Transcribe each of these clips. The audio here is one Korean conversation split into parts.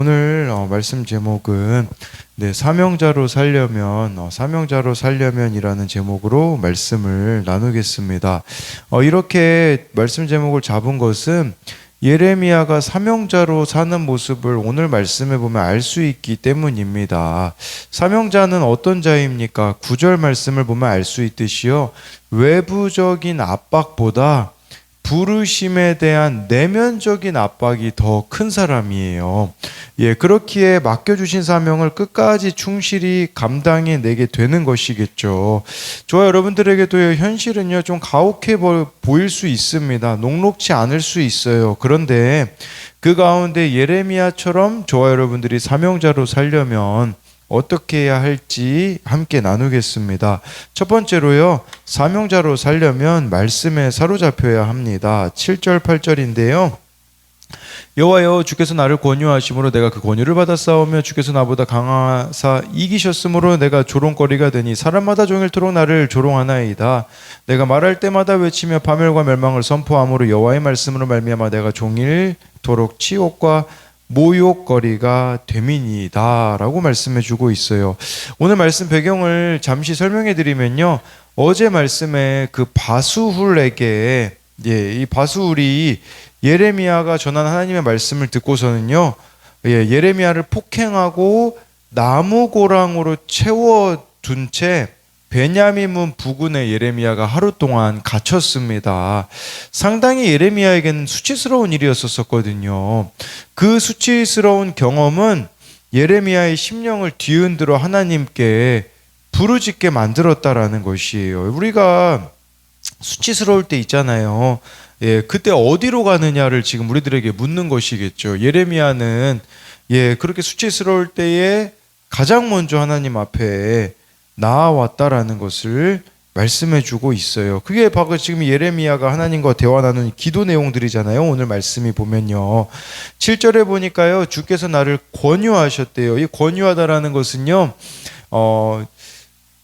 오늘 말씀 제목은 사명자로 살려면이라는 제목으로 말씀을 나누겠습니다. 이렇게 말씀 제목을 잡은 것은 예레미야가 사명자로 사는 모습을 오늘 말씀에 보면 알 수 있기 때문입니다. 사명자는 어떤 자입니까? 9절 말씀을 보면 알 수 있듯이요, 외부적인 압박보다 부르심에 대한 내면적인 압박이 더 큰 사람이에요. 그렇기에 맡겨주신 사명을 끝까지 충실히 감당해 내게 되는 것이겠죠. 저와 여러분들에게도 현실은요, 좀 가혹해 보일 수 있습니다. 녹록지 않을 수 있어요. 그런데 그 가운데 예레미야처럼 저와 여러분들이 사명자로 살려면 어떻게 해야 할지 함께 나누겠습니다. 첫 번째로요, 사명자로 살려면 말씀에 사로잡혀야 합니다. 7절 8절인데요. 여호와여, 주께서 나를 권유하심으로 내가 그 권유를 받았사오며 주께서 나보다 강하사 이기셨으므로 내가 조롱거리가 되니 사람마다 종일토록 나를 조롱하나이다. 내가 말할 때마다 외치며 파멸과 멸망을 선포함으로 여호와의 말씀으로 말미암아 내가 종일토록 치욕과 모욕거리가 됨이니이다 라고 말씀해 주고 있어요. 오늘 말씀 배경을 잠시 설명해 드리면요, 어제 말씀에 그 바수훌에게 이 바수훌이 예레미야가 전한 하나님의 말씀을 듣고서는요, 예레미야를 폭행하고 나무고랑으로 채워둔 채 베냐민 부근에 예레미야가 하루 동안 갇혔습니다. 상당히 예레미야에게는 수치스러운 일이었었거든요. 그 수치스러운 경험은 예레미야의 심령을 뒤흔들어 하나님께 부르짖게 만들었다라는 것이에요. 우리가 수치스러울 때 있잖아요. 그때 어디로 가느냐를 지금 우리들에게 묻는 것이겠죠. 예레미야는 그렇게 수치스러울 때에 가장 먼저 하나님 앞에 나아왔다라는 것을 말씀해 주고 있어요. 그게 바로 지금 예레미야가 하나님과 대화 나눈 기도 내용들이잖아요. 오늘 말씀이 보면요, 7절에 보니까요, 주께서 나를 권유하셨대요. 이 권유하다라는 것은요,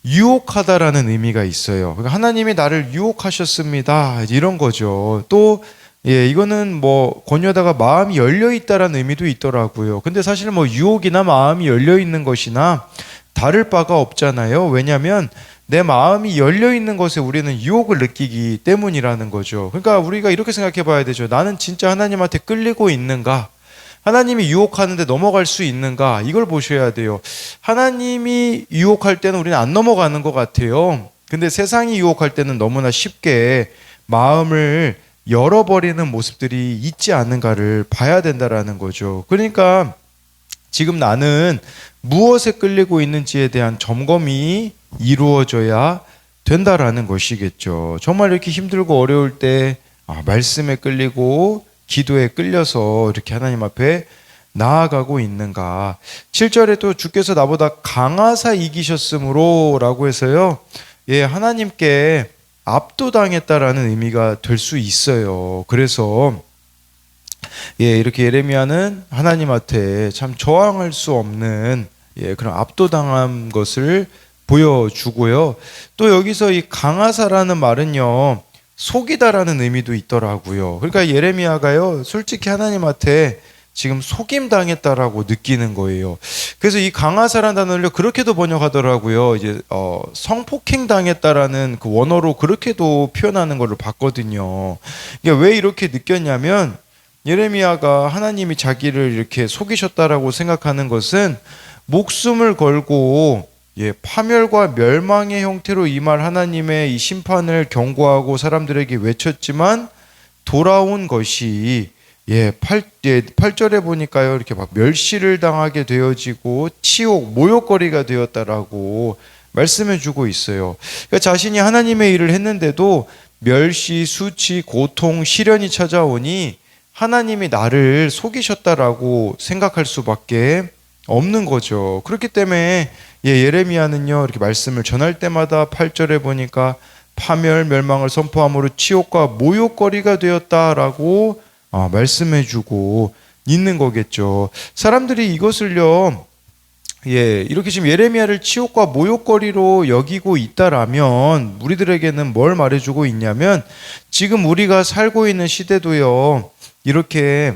유혹하다라는 의미가 있어요. 그러니까 하나님이 나를 유혹하셨습니다, 이런 거죠. 또 이거는 뭐 권유하다가 마음이 열려 있다라는 의미도 있더라고요. 근데 사실 뭐 유혹이나 마음이 열려 있는 것이나 다를 바가 없잖아요. 왜냐하면 내 마음이 열려 있는 것에 우리는 유혹을 느끼기 때문이라는 거죠. 그러니까 우리가 이렇게 생각해 봐야 되죠. 나는 진짜 하나님한테 끌리고 있는가? 하나님이 유혹하는데 넘어갈 수 있는가? 이걸 보셔야 돼요. 하나님이 유혹할 때는 우리는 안 넘어가는 것 같아요. 근데 세상이 유혹할 때는 너무나 쉽게 마음을 열어버리는 모습들이 있지 않은가를 봐야 된다라는 거죠. 그러니까 지금 나는 무엇에 끌리고 있는지에 대한 점검이 이루어져야 된다라는 것이겠죠. 정말 이렇게 힘들고 어려울 때 말씀에 끌리고 기도에 끌려서 이렇게 하나님 앞에 나아가고 있는가. 7절에 또 주께서 나보다 강하사 이기셨으므로 라고 해서요, 하나님께 압도당했다라는 의미가 될 수 있어요. 그래서 이렇게 예레미야는 하나님한테 참 저항할 수 없는 그런 압도당한 것을 보여주고요. 또 여기서 이 강하사라는 말은요, 속이다라는 의미도 있더라고요. 그러니까 예레미야가요, 솔직히 하나님한테 지금 속임당했다라고 느끼는 거예요. 그래서 이 강하사라는 단어를 그렇게도 번역하더라고요. 이제 성폭행 당했다라는 그 원어로 그렇게도 표현하는 것을 봤거든요. 그러니까 왜 이렇게 느꼈냐면, 예레미야가 하나님이 자기를 이렇게 속이셨다라고 생각하는 것은 목숨을 걸고 파멸과 멸망의 형태로 임할 하나님의 이 심판을 경고하고 사람들에게 외쳤지만 돌아온 것이 8절에 보니까요, 이렇게 막 멸시를 당하게 되어지고 치욕, 모욕거리가 되었다라고 말씀해 주고 있어요. 그러니까 자신이 하나님의 일을 했는데도 멸시, 수치, 고통, 시련이 찾아오니 하나님이 나를 속이셨다라고 생각할 수밖에 없는 거죠. 그렇기 때문에 예레미야는요, 이렇게 말씀을 전할 때마다 8절에 보니까 파멸, 멸망을 선포함으로 치욕과 모욕거리가 되었다라고 말씀해주고 있는 거겠죠. 사람들이 이것을요, 이렇게 지금 예레미야를 치욕과 모욕거리로 여기고 있다라면 우리들에게는 뭘 말해주고 있냐면, 지금 우리가 살고 있는 시대도요, 이렇게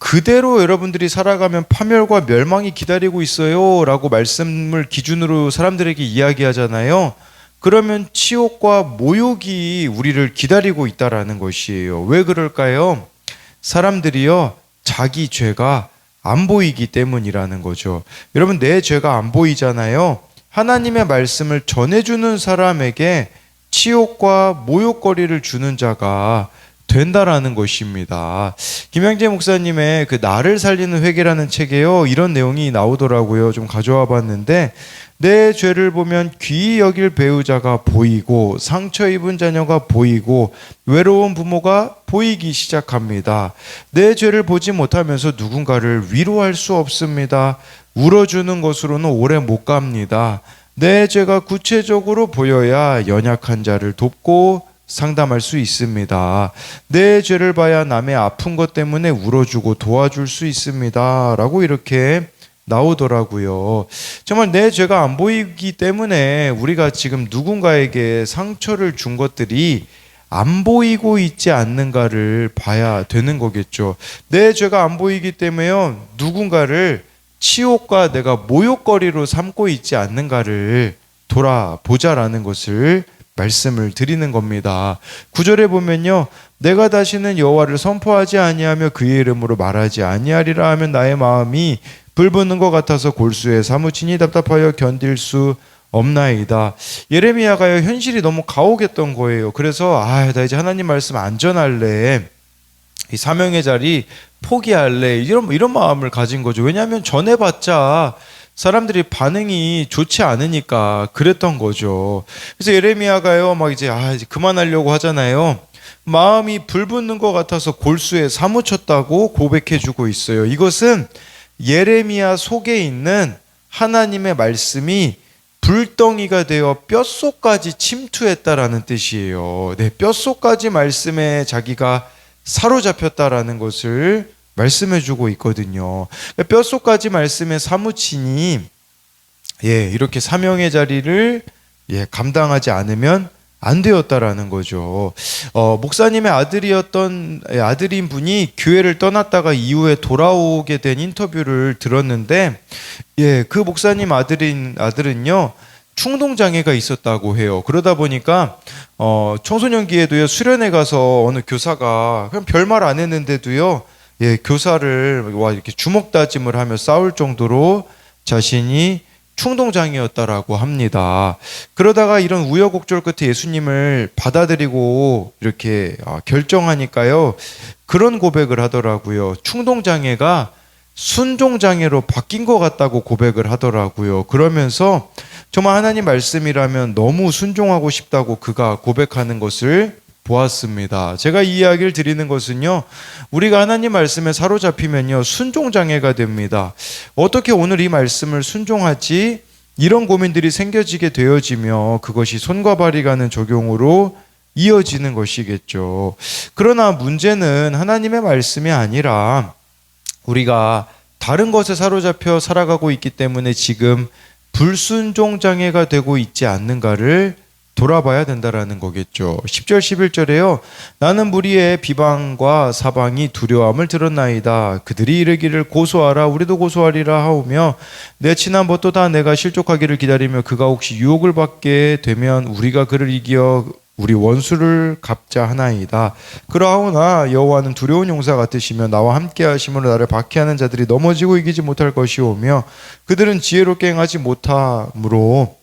그대로 여러분들이 살아가면 파멸과 멸망이 기다리고 있어요 라고 말씀을 기준으로 사람들에게 이야기하잖아요. 그러면 치욕과 모욕이 우리를 기다리고 있다라는 것이에요. 왜 그럴까요? 사람들이요, 자기 죄가 안 보이기 때문이라는 거죠. 여러분, 내 죄가 안 보이잖아요. 하나님의 말씀을 전해주는 사람에게 치욕과 모욕거리를 주는 자가 된다라는 것입니다. 김양재 목사님의 그 나를 살리는 회개라는 책에요, 이런 내용이 나오더라고요. 좀 가져와 봤는데, 내 죄를 보면 귀히 여길 배우자가 보이고 상처 입은 자녀가 보이고 외로운 부모가 보이기 시작합니다. 내 죄를 보지 못하면서 누군가를 위로할 수 없습니다. 울어주는 것으로는 오래 못 갑니다. 내 죄가 구체적으로 보여야 연약한 자를 돕고 상담할 수 있습니다. 내 죄를 봐야 남의 아픈 것 때문에 울어주고 도와줄 수 있습니다. 라고 이렇게 나오더라고요. 정말 내 죄가 안 보이기 때문에 우리가 지금 누군가에게 상처를 준 것들이 안 보이고 있지 않는가를 봐야 되는 거겠죠. 내 죄가 안 보이기 때문에요, 누군가를 치욕과 내가 모욕거리로 삼고 있지 않는가를 돌아보자라는 것을 말씀을 드리는 겁니다. 9절에 보면요, 내가 다시는 여호와를 선포하지 아니하며 그의 이름으로 말하지 아니하리라 하면 나의 마음이 불붙는 것 같아서 골수에 사무치니 답답하여 견딜 수 없나이다. 예레미야가요, 현실이 너무 가혹했던 거예요. 그래서 나 이제 하나님 말씀 안 전할래, 이 사명의 자리 포기할래, 이런 마음을 가진 거죠. 왜냐하면 전해봤자 사람들이 반응이 좋지 않으니까 그랬던 거죠. 그래서 예레미야가요, 이제 그만하려고 하잖아요. 마음이 불붙는 것 같아서 골수에 사무쳤다고 고백해주고 있어요. 이것은 예레미야 속에 있는 하나님의 말씀이 불덩이가 되어 뼛속까지 침투했다라는 뜻이에요. 네, 뼛속까지 말씀에 자기가 사로잡혔다라는 것을 말씀해주고 있거든요. 뼛속까지 말씀에 사무치니, 이렇게 사명의 자리를 감당하지 않으면 안 되었다라는 거죠. 목사님의 아들인 분이 교회를 떠났다가 이후에 돌아오게 된 인터뷰를 들었는데, 그 목사님 아들은요, 충동장애가 있었다고 해요. 그러다 보니까 청소년기에도요, 수련회 가서 어느 교사가 그냥 별말 안 했는데도요, 교사를 이렇게 주먹 다짐을 하며 싸울 정도로 자신이 충동장애였다라고 합니다. 그러다가 이런 우여곡절 끝에 예수님을 받아들이고 이렇게 결정하니까요, 그런 고백을 하더라고요. 충동장애가 순종장애로 바뀐 것 같다고 고백을 하더라고요. 그러면서 정말 하나님 말씀이라면 너무 순종하고 싶다고 그가 고백하는 것을 보았습니다. 제가 이 이야기를 드리는 것은요, 우리가 하나님 말씀에 사로잡히면요, 순종장애가 됩니다. 어떻게 오늘 이 말씀을 순종하지? 이런 고민들이 생겨지게 되어지며 그것이 손과 발이 가는 적용으로 이어지는 것이겠죠. 그러나 문제는 하나님의 말씀이 아니라 우리가 다른 것에 사로잡혀 살아가고 있기 때문에 지금 불순종장애가 되고 있지 않는가를 돌아봐야 된다라는 거겠죠. 10절 11절에요. 나는 무리의 비방과 사방이 두려움을 들었나이다. 그들이 이르기를 고소하라, 우리도 고소하리라 하오며 내 친한 벗도 다 내가 실족하기를 기다리며 그가 혹시 유혹을 받게 되면 우리가 그를 이겨 우리 원수를 갚자 하나이다. 그러하오나 여호와는 두려운 용사 같으시며 나와 함께 하심으로 나를 박해하는 자들이 넘어지고 이기지 못할 것이오며 그들은 지혜롭게 행하지 못함으로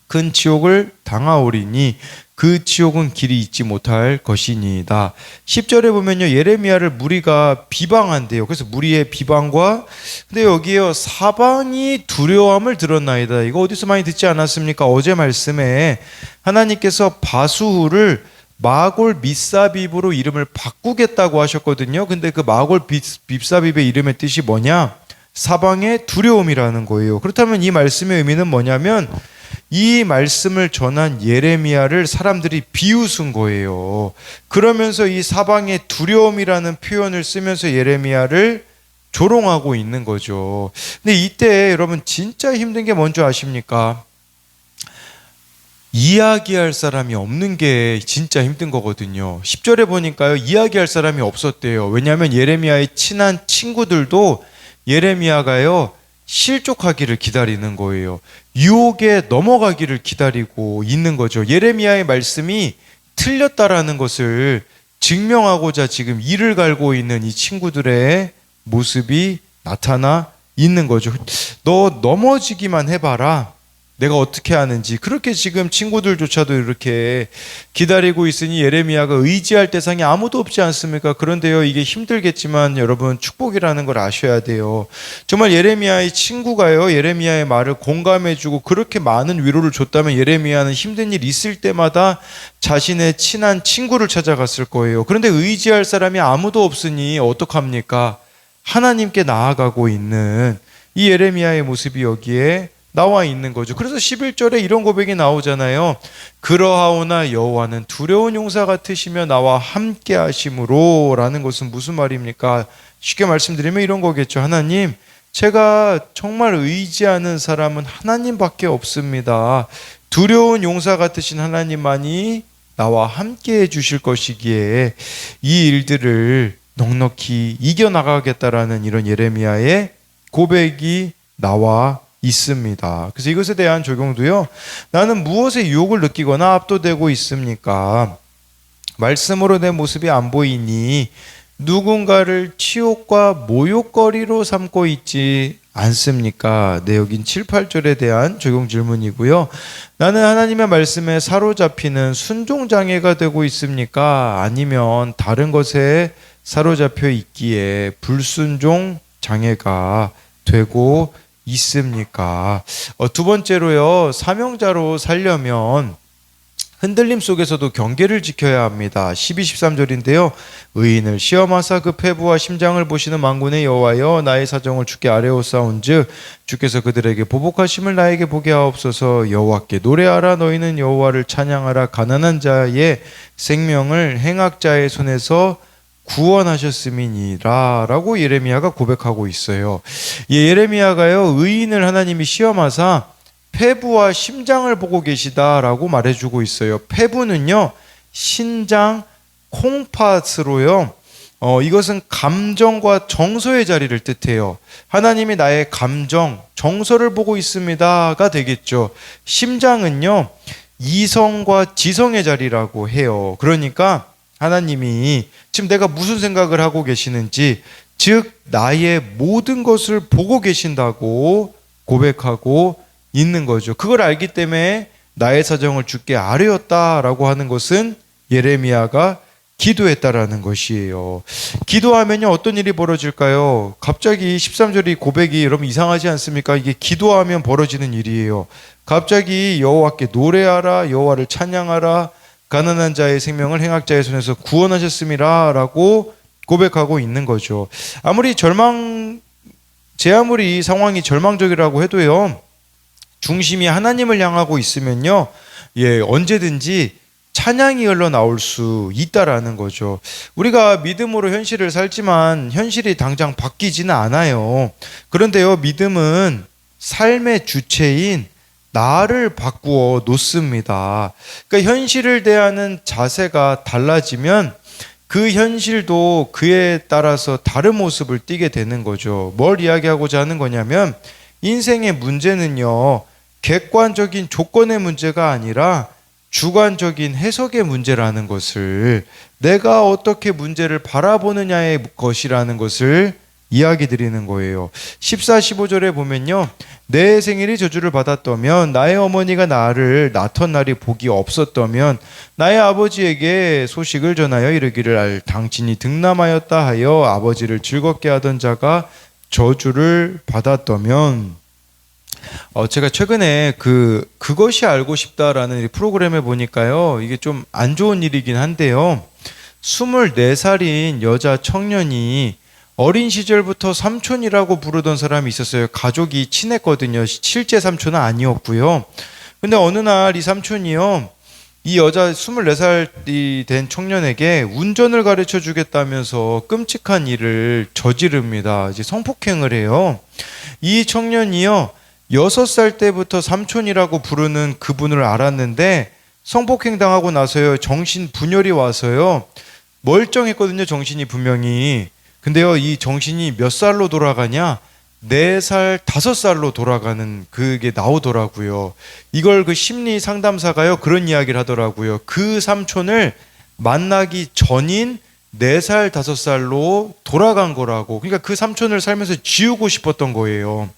큰 치욕을 당하오리니 그 치욕은 길이 잊지 못할 것이니이다. 10절에 보면요, 예레미야를 무리가 비방한대요. 그래서 무리의 비방과, 근데 여기에요, 사방이 두려움을 들었나이다. 이거 어디서 많이 듣지 않았습니까? 어제 말씀에 하나님께서 바수후를 마골 밉사빕으로 이름을 바꾸겠다고 하셨거든요. 근데 그 마골 밉사빕의 이름의 뜻이 뭐냐? 사방의 두려움이라는 거예요. 그렇다면 이 말씀의 의미는 뭐냐면 이 말씀을 전한 예레미야를 사람들이 비웃은 거예요. 그러면서 이 사방의 두려움이라는 표현을 쓰면서 예레미야를 조롱하고 있는 거죠. 근데 이때 여러분 진짜 힘든 게 뭔지 아십니까? 이야기할 사람이 없는 게 진짜 힘든 거거든요. 10절에 보니까요, 이야기할 사람이 없었대요. 왜냐하면 예레미야의 친한 친구들도 예레미야가요, 실족하기를 기다리는 거예요. 유혹에 넘어가기를 기다리고 있는 거죠. 예레미야의 말씀이 틀렸다라는 것을 증명하고자 지금 이를 갈고 있는 이 친구들의 모습이 나타나 있는 거죠. 너 넘어지기만 해봐라. 내가 어떻게 하는지. 그렇게 지금 친구들조차도 이렇게 기다리고 있으니 예레미야가 의지할 대상이 아무도 없지 않습니까? 그런데요, 이게 힘들겠지만 여러분, 축복이라는 걸 아셔야 돼요. 정말 예레미야의 친구가요, 예레미야의 말을 공감해주고 그렇게 많은 위로를 줬다면 예레미야는 힘든 일 있을 때마다 자신의 친한 친구를 찾아갔을 거예요. 그런데 의지할 사람이 아무도 없으니 어떡합니까? 하나님께 나아가고 있는 이 예레미야의 모습이 여기에 나와 있는 거죠. 그래서 11절에 이런 고백이 나오잖아요. 그러하오나 여호와는 두려운 용사 같으시며 나와 함께 하심으로, 라는 것은 무슨 말입니까? 쉽게 말씀드리면 이런 거겠죠. 하나님, 제가 정말 의지하는 사람은 하나님밖에 없습니다. 두려운 용사 같으신 하나님만이 나와 함께 해주실 것이기에 이 일들을 넉넉히 이겨나가겠다라는 이런 예레미야의 고백이 나와 있습니다. 그래서 이것에 대한 적용도요, 나는 무엇에 유혹을 느끼거나 압도되고 있습니까? 말씀으로 내 모습이 안 보이니 누군가를 치욕과 모욕거리로 삼고 있지 않습니까? 네, 여긴 7, 8절에 대한 적용 질문이고요. 나는 하나님의 말씀에 사로잡히는 순종장애가 되고 있습니까? 아니면 다른 것에 사로잡혀 있기에 불순종 장애가 되고 있습니까? 두 번째로요, 사명자로 살려면 흔들림 속에서도 경계를 지켜야 합니다. 12, 13절인데요. 의인을 시험하사 그 패부와 심장을 보시는 만군의 여호와여, 나의 사정을 주께 아뢰오사온즉 주께서 그들에게 보복하심을 나에게 보게 하옵소서. 여호와께 노래하라. 너희는 여호와를 찬양하라. 가난한 자의 생명을 행악자의 손에서 구원하셨음이니라, 라고 예레미야가 고백하고 있어요. 예레미야가요, 의인을 하나님이 시험하사 폐부와 심장을 보고 계시다라고 말해주고 있어요. 폐부는요, 신장 콩팥으로요, 이것은 감정과 정서의 자리를 뜻해요. 하나님이 나의 감정, 정서를 보고 있습니다가 되겠죠. 심장은요, 이성과 지성의 자리라고 해요. 그러니까 하나님이 지금 내가 무슨 생각을 하고 계시는지, 즉 나의 모든 것을 보고 계신다고 고백하고 있는 거죠. 그걸 알기 때문에 나의 사정을 주께 아뢰었다라고 하는 것은 예레미야가 기도했다라는 것이에요. 기도하면요, 어떤 일이 벌어질까요? 갑자기 13절이 고백이 여러분 이상하지 않습니까? 이게 기도하면 벌어지는 일이에요. 갑자기 여호와께 노래하라, 여호와를 찬양하라, 가난한 자의 생명을 행악자의 손에서 구원하셨음이라, 라고 고백하고 있는 거죠. 아무리 상황이 절망적이라고 해도요, 중심이 하나님을 향하고 있으면요, 언제든지 찬양이 흘러나올 수 있다라는 거죠. 우리가 믿음으로 현실을 살지만 현실이 당장 바뀌지는 않아요. 그런데요, 믿음은 삶의 주체인 나를 바꾸어 놓습니다. 그러니까 현실을 대하는 자세가 달라지면 그 현실도 그에 따라서 다른 모습을 띠게 되는 거죠. 뭘 이야기하고자 하는 거냐면, 인생의 문제는요, 객관적인 조건의 문제가 아니라 주관적인 해석의 문제라는 것을, 내가 어떻게 문제를 바라보느냐의 것이라는 것을 이야기 드리는 거예요. 14, 15절에 보면요, 내 생일이 저주를 받았다면, 나의 어머니가 나를 낳던 날이 복이 없었다면, 나의 아버지에게 소식을 전하여 이르기를, 당신이 득남하였다 하여 아버지를 즐겁게 하던 자가 저주를 받았다면. 제가 최근에 그것이 알고 싶다라는 프로그램에 보니까요, 이게 좀 안 좋은 일이긴 한데요, 24살인 여자 청년이 어린 시절부터 삼촌이라고 부르던 사람이 있었어요. 가족이 친했거든요. 실제 삼촌은 아니었고요. 근데 어느 날 이 삼촌이요, 이 여자 24살이 된 청년에게 운전을 가르쳐 주겠다면서 끔찍한 일을 저지릅니다. 이제 성폭행을 해요. 이 청년이요, 6살 때부터 삼촌이라고 부르는 그분을 알았는데 성폭행 당하고 나서요, 정신 분열이 와서요, 멀쩡했거든요, 정신이 분명히. 근데요, 이 정신이 몇 살로 돌아가냐? 4살, 5살로 돌아가는 그게 나오더라고요. 이걸 그 심리 상담사가요, 그런 이야기를 하더라고요. 그 삼촌을 만나기 전인 4살, 5살로 돌아간 거라고. 그러니까 그 삼촌을 살면서 지우고 싶었던 거예요.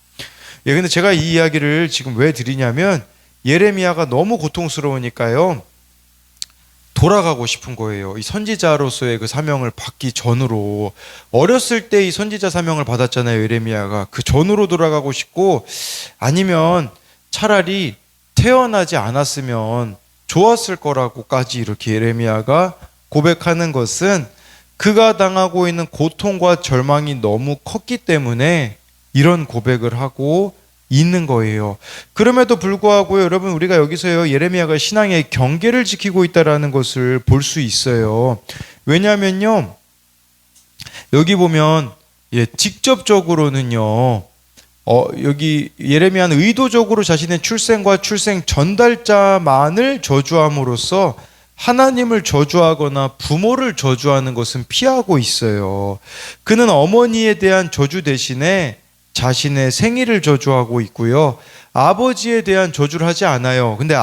예, 근데 제가 이 이야기를 지금 왜 드리냐면, 예레미야가 너무 고통스러우니까요, 돌아가고 싶은 거예요. 이 선지자로서의 그 사명을 받기 전으로. 어렸을 때 이 선지자 사명을 받았잖아요, 예레미야가. 그 전으로 돌아가고 싶고, 아니면 차라리 태어나지 않았으면 좋았을 거라고까지 이렇게 예레미야가 고백하는 것은, 그가 당하고 있는 고통과 절망이 너무 컸기 때문에 이런 고백을 하고 있는 거예요. 그럼에도 불구하고 여러분, 우리가 여기서요, 예레미야가 신앙의 경계를 지키고 있다라는 것을 볼 수 있어요. 왜냐면요, 여기 보면 직접적으로는요, 여기 예레미야는 의도적으로 자신의 출생과 출생 전달자만을 저주함으로써 하나님을 저주하거나 부모를 저주하는 것은 피하고 있어요. 그는 어머니에 대한 저주 대신에 자신의 생일을 저주하고 있고요. 아버지에 대한 저주를 하지 않아요. 근데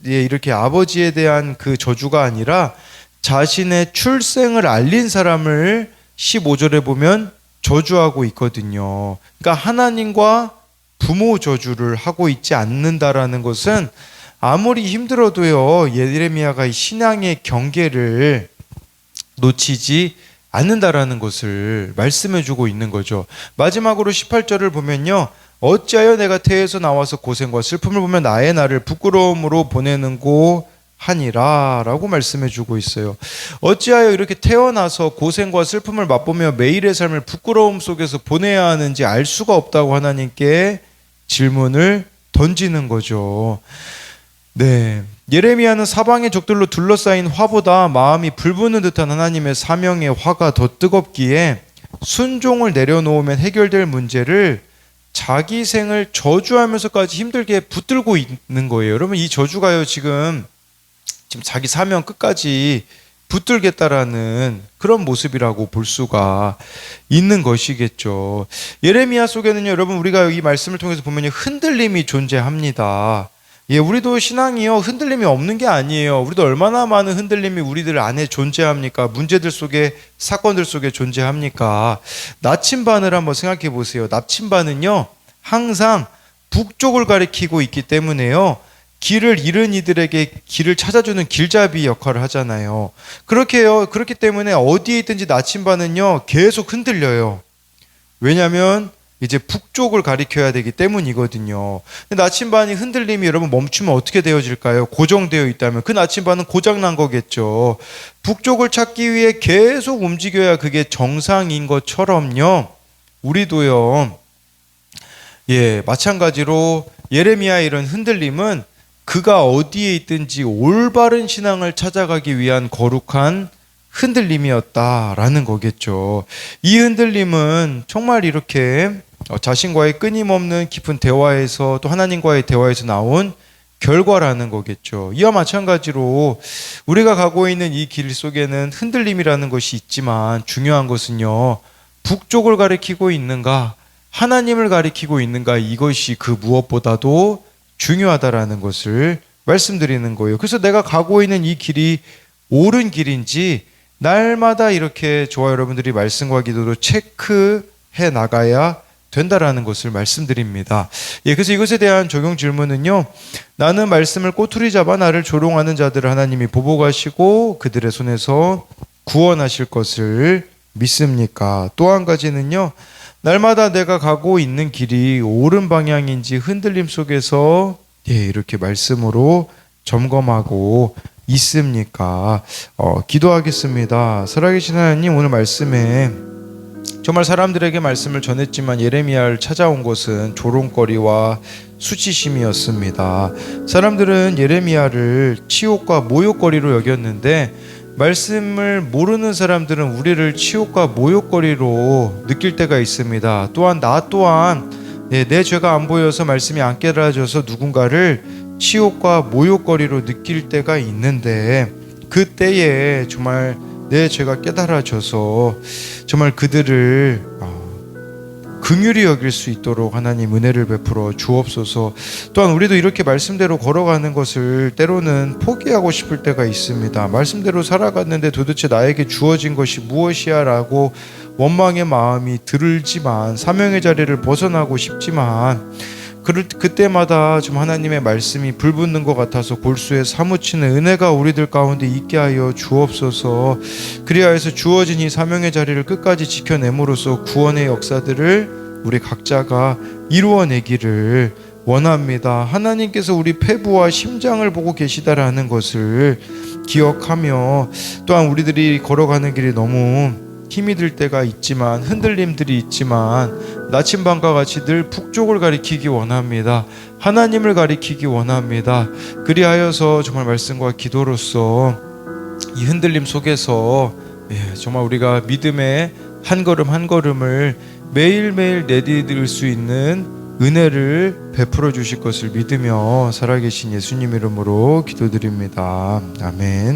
이렇게 아버지에 대한 그 저주가 아니라 자신의 출생을 알린 사람을 15절에 보면 저주하고 있거든요. 그러니까 하나님과 부모 저주를 하고 있지 않는다라는 것은 아무리 힘들어도요, 예레미야가 이 신앙의 경계를 놓치지 않는다라는 것을 말씀해주고 있는 거죠. 마지막으로 18절을 보면요, 어찌하여 내가 태에서 나와서 고생과 슬픔을 보면 나의 날을 부끄러움으로 보내는고 하니라 라고 말씀해주고 있어요. 어찌하여 이렇게 태어나서 고생과 슬픔을 맛보며 매일의 삶을 부끄러움 속에서 보내야 하는지 알 수가 없다고 하나님께 질문을 던지는 거죠. 네, 예레미야는 사방의 적들로 둘러싸인 화보다 마음이 불붙는 듯한 하나님의 사명의 화가 더 뜨겁기에 순종을 내려놓으면 해결될 문제를 자기 생을 저주하면서까지 힘들게 붙들고 있는 거예요. 여러분, 이 저주가요, 지금 자기 사명 끝까지 붙들겠다라는 그런 모습이라고 볼 수가 있는 것이겠죠. 예레미야 속에는요, 여러분, 우리가 이 말씀을 통해서 보면 흔들림이 존재합니다. 예, 우리도 신앙이요, 흔들림이 없는 게 아니에요. 우리도 얼마나 많은 흔들림이 우리들 안에 존재합니까? 문제들 속에, 사건들 속에 존재합니까? 나침반을 한번 생각해 보세요. 나침반은요, 항상 북쪽을 가리키고 있기 때문에요, 길을 잃은 이들에게 길을 찾아주는 길잡이 역할을 하잖아요. 그렇기 때문에 어디에 있든지 나침반은요, 계속 흔들려요. 왜냐하면 이제 북쪽을 가리켜야 되기 때문이거든요. 근데 나침반이 흔들림이 여러분 멈추면 어떻게 되어질까요? 고정되어 있다면 그 나침반은 고장난 거겠죠. 북쪽을 찾기 위해 계속 움직여야 그게 정상인 것처럼요, 우리도요, 예, 마찬가지로 예레미야의 이런 흔들림은 그가 어디에 있든지 올바른 신앙을 찾아가기 위한 거룩한 흔들림이었다라는 거겠죠. 이 흔들림은 정말 이렇게 자신과의 끊임없는 깊은 대화에서, 또 하나님과의 대화에서 나온 결과라는 거겠죠. 이와 마찬가지로 우리가 가고 있는 이 길 속에는 흔들림이라는 것이 있지만, 중요한 것은요, 북쪽을 가리키고 있는가, 하나님을 가리키고 있는가, 이것이 그 무엇보다도 중요하다라는 것을 말씀드리는 거예요. 그래서 내가 가고 있는 이 길이 옳은 길인지 날마다 이렇게 저와 여러분들이 말씀과 기도로 체크해 나가야 된다라는 것을 말씀드립니다. 예, 그래서 이것에 대한 적용 질문은요, 나는 말씀을 꼬투리 잡아 나를 조롱하는 자들을 하나님이 보복하시고 그들의 손에서 구원하실 것을 믿습니까? 또 한 가지는요, 날마다 내가 가고 있는 길이 옳은 방향인지 흔들림 속에서 이렇게 말씀으로 점검하고 있습니까? 기도하겠습니다. 살아계신 하나님, 오늘 말씀에 정말 사람들에게 말씀을 전했지만 예레미야를 찾아온 것은 조롱거리와 수치심이었습니다. 사람들은 예레미야를 치욕과 모욕거리로 여겼는데, 말씀을 모르는 사람들은 우리를 치욕과 모욕거리로 느낄 때가 있습니다. 또한 나 또한 내 죄가 안 보여서 말씀이 안 깨달아져서 누군가를 치욕과 모욕거리로 느낄 때가 있는데, 그때에 정말 내 죄가 깨달아져서 정말 그들을 긍휼히 여길 수 있도록 하나님 은혜를 베풀어 주옵소서. 또한 우리도 이렇게 말씀대로 걸어가는 것을 때로는 포기하고 싶을 때가 있습니다. 말씀대로 살아갔는데 도대체 나에게 주어진 것이 무엇이야 라고 원망의 마음이 들지만, 사명의 자리를 벗어나고 싶지만, 그때마다 좀 하나님의 말씀이 불붙는 것 같아서 골수에 사무치는 은혜가 우리들 가운데 있게 하여 주옵소서. 그리하여서 주어진 이 사명의 자리를 끝까지 지켜냄으로써 구원의 역사들을 우리 각자가 이루어내기를 원합니다. 하나님께서 우리 패부와 심장을 보고 계시다라는 것을 기억하며, 또한 우리들이 걸어가는 길이 너무 힘이 들 때가 있지만, 흔들림들이 있지만, 나침반과 같이 늘 북쪽을 가리키기 원합니다. 하나님을 가리키기 원합니다. 그리하여서 정말 말씀과 기도로서 이 흔들림 속에서 정말 우리가 믿음의 한 걸음 한 걸음을 매일매일 내디딜 수 있는 은혜를 베풀어 주실 것을 믿으며 살아계신 예수님 이름으로 기도드립니다. 아멘.